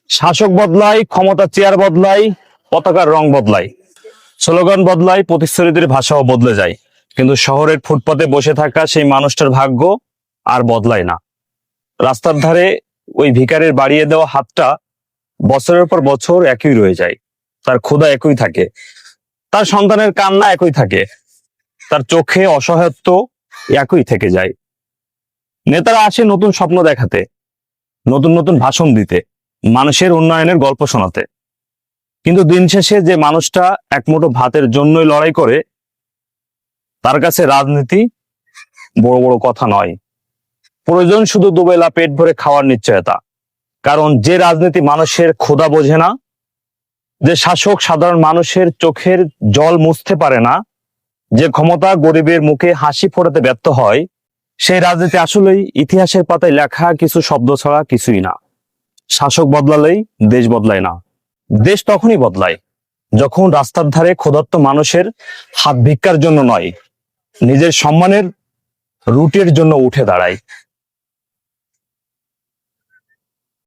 শাসক বদলায়, ক্ষমতা চেয়ার বদলায়, পতাকার রং বদলায়, স্লোগান বদলায়, প্রতিশ্রুতির ভাষাও বদলে যায়, কিন্তু শহরের ফুটপাতে বসে থাকা সেই মানুষটার ভাগ্য আর বদলায় না। রাস্তার ধারে ওই ভিখারির বাড়িয়ে দেওয়া হাতটা বছরের পর বছর একই রয়ে যায়। তার ক্ষুধা একই থাকে, তার সন্তানের কান্না একই থাকে, তার চোখে অসহায়ত্ব একই থেকে যায়। নেতারা আসে নতুন স্বপ্ন দেখাতে, নতুন নতুন ভাষণ দিতে, মানুষের উন্নয়নের গল্প শোনাতে, কিন্তু দিন শেষে যে মানুষটা এক মুঠো ভাতের জন্যই লড়াই করে, তার কাছে রাজনীতি বড় বড় কথা নয়। প্রয়োজন শুধু দুবেলা পেট ভরে খাওয়ার নিশ্চয়তা। কারণ যে রাজনীতি মানুষের ক্ষুধা বোঝে না, যে শাসক সাধারণ মানুষের চোখের জল মুছতে পারে না, যে ক্ষমতা গরিবের মুখে হাসি ফোটাতে ব্যর্থ হয়, সেই রাজনীতি আসলেই ইতিহাসের পাতায় লেখা কিছু শব্দ ছাড়া কিছুই না। শাসক বদলালেই দেশ বদলায় না। দেশ তখনই বদলায় যখন রাস্তার ধারে ক্ষুধার্ত মানুষের হাত ভিক্ষার জন্য নয়, নিজের সম্মানের রুটির জন্য উঠে দাঁড়ায়।